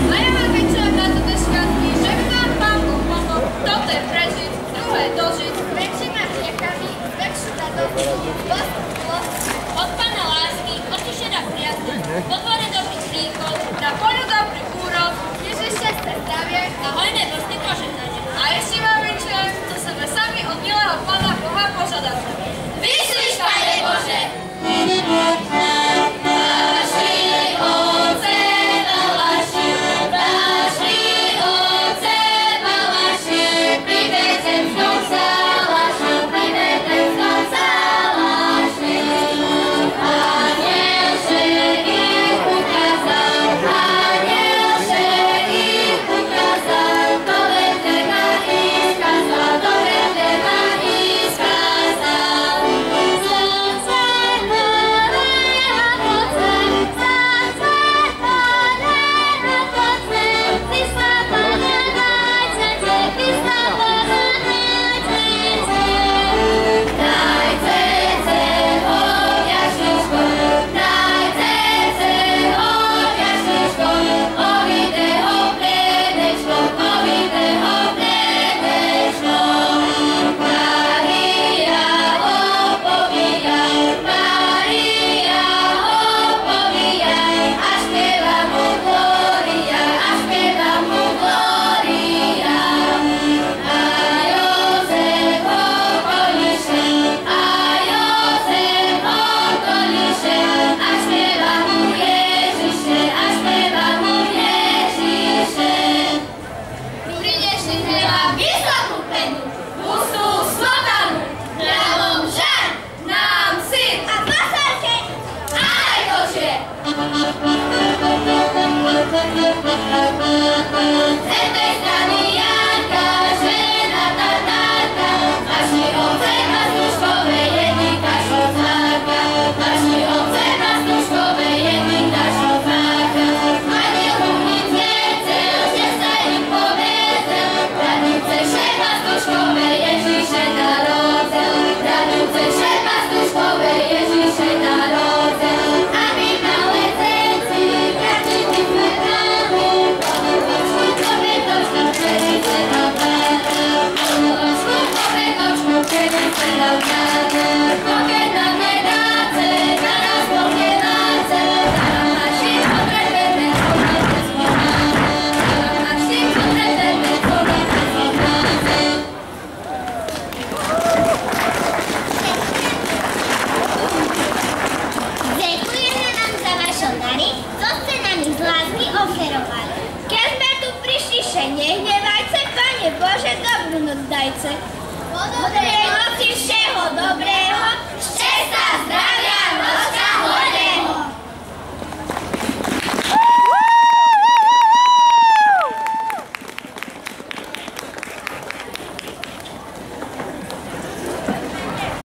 A ja vám večerujem na toto sviatky, že by vám Pán Boh mohol toto prežiť, druhé dožiť, väčšíma hriechami, väčšiu radosť, od Pána lásky, otišená priazna, vo dvore dobrý príchod, na poľu dobrý úrod, Ježiš šťastie zdravie a hojné vrstny požehnania. A ešte vám večerujem, čo sebe sami od milého Pána Boha požiadate. Vyslíš, Pane Bože! Bože, dobrú noc dajce. Po dobrej noci všeho dobrého, šťastia, zdravia, nočka.